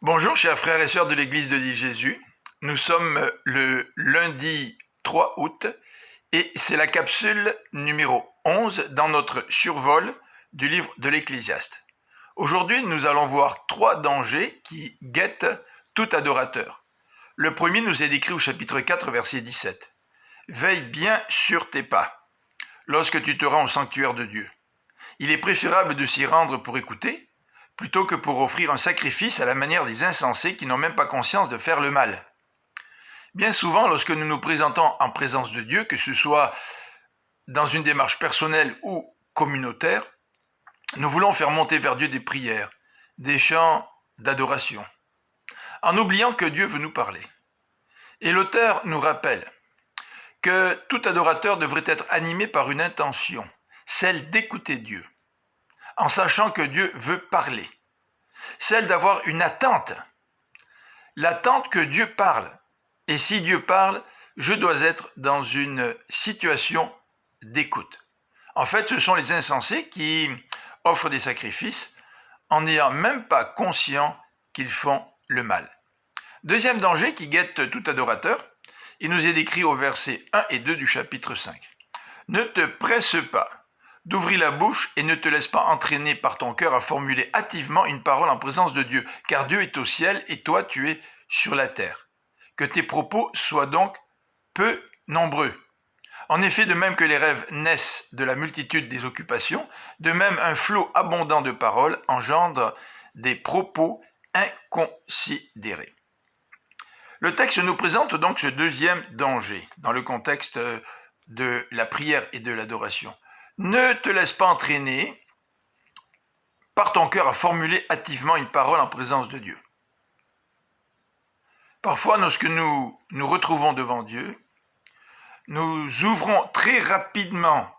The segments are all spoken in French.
Bonjour chers frères et sœurs de l'église de l'île Jésus, nous sommes le lundi 3 août et c'est la capsule numéro 11 dans notre survol du livre de l'Ecclésiaste. Aujourd'hui nous allons voir 3 dangers qui guettent tout adorateur. Le premier nous est décrit au chapitre 4 verset 17. Veille bien sur tes pas lorsque tu te rends au sanctuaire de Dieu. Il est préférable de s'y rendre pour écouter plutôt que pour offrir un sacrifice à la manière des insensés qui n'ont même pas conscience de faire le mal. Bien souvent, lorsque nous nous présentons en présence de Dieu, que ce soit dans une démarche personnelle ou communautaire, nous voulons faire monter vers Dieu des prières, des chants d'adoration, en oubliant que Dieu veut nous parler. Et l'auteur nous rappelle que tout adorateur devrait être animé par une intention, celle d'écouter Dieu, en sachant que Dieu veut parler, celle d'avoir une attente, l'attente que Dieu parle. Et si Dieu parle, je dois être dans une situation d'écoute. En fait, ce sont les insensés qui offrent des sacrifices en n'ayant même pas conscience qu'ils font le mal. Deuxième danger qui guette tout adorateur, il nous est décrit au verset 1 et 2 du chapitre 5. Ne te presse pas d'ouvrir la bouche et ne te laisse pas entraîner par ton cœur à formuler hâtivement une parole en présence de Dieu, car Dieu est au ciel et toi tu es sur la terre. Que tes propos soient donc peu nombreux. En effet, de même que les rêves naissent de la multitude des occupations, de même un flot abondant de paroles engendre des propos inconsidérés. Le texte nous présente donc ce deuxième danger dans le contexte de la prière et de l'adoration. Ne te laisse pas entraîner par ton cœur à formuler hâtivement une parole en présence de Dieu. Parfois, lorsque nous nous retrouvons devant Dieu, nous ouvrons très rapidement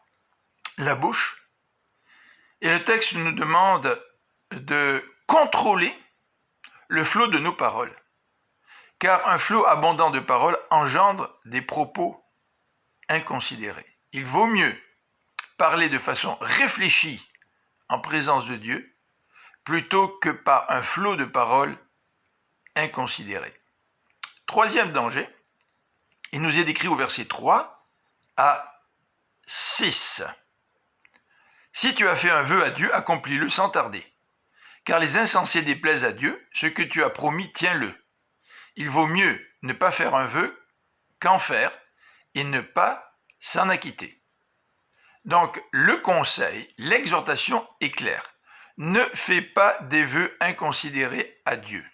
la bouche et le texte nous demande de contrôler le flot de nos paroles. Car un flot abondant de paroles engendre des propos inconsidérés. Il vaut mieux parler de façon réfléchie en présence de Dieu, plutôt que par un flot de paroles inconsidérées. Troisième danger, il nous est décrit au verset 3 à 6. Si tu as fait un vœu à Dieu, accomplis-le sans tarder. Car les insensés déplaisent à Dieu, ce que tu as promis, tiens-le. Il vaut mieux ne pas faire un vœu qu'en faire et ne pas s'en acquitter. Donc, le conseil, l'exhortation est claire. Ne fais pas des vœux inconsidérés à Dieu.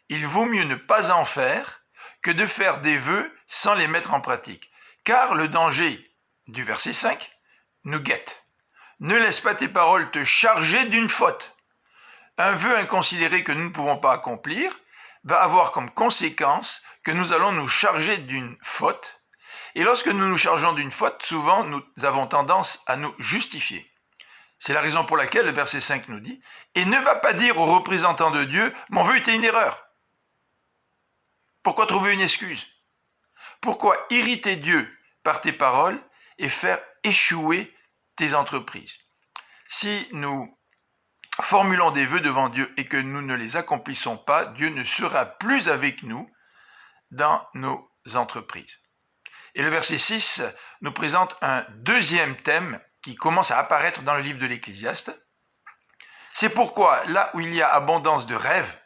Il vaut mieux ne pas en faire que de faire des vœux sans les mettre en pratique. Car le danger du verset 5 nous guette. Ne laisse pas tes paroles te charger d'une faute. Un vœu inconsidéré que nous ne pouvons pas accomplir va avoir comme conséquence que nous allons nous charger d'une faute. Et lorsque nous nous chargeons d'une faute, souvent nous avons tendance à nous justifier. C'est la raison pour laquelle le verset 5 nous dit « Et ne va pas dire aux représentants de Dieu, mon vœu était une erreur. » Pourquoi trouver une excuse? Pourquoi irriter Dieu par tes paroles et faire échouer tes entreprises? Si nous formulons des vœux devant Dieu et que nous ne les accomplissons pas, Dieu ne sera plus avec nous dans nos entreprises. Et le verset 6 nous présente un deuxième thème qui commence à apparaître dans le livre de l'Ecclésiaste. C'est pourquoi, là où il y a abondance de rêves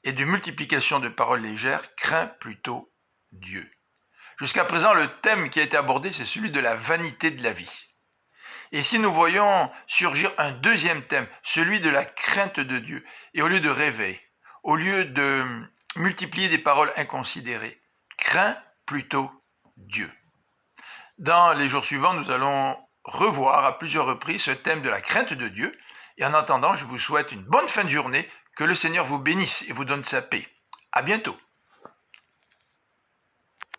et de multiplication de paroles légères, crains plutôt Dieu. Jusqu'à présent, le thème qui a été abordé, c'est celui de la vanité de la vie. Et si nous voyons surgir un deuxième thème, celui de la crainte de Dieu, et au lieu de rêver, au lieu de multiplier des paroles inconsidérées, crains plutôt Dieu. Dans les jours suivants, nous allons revoir à plusieurs reprises ce thème de la crainte de Dieu. Et en attendant, je vous souhaite une bonne fin de journée, que le Seigneur vous bénisse et vous donne sa paix. À bientôt.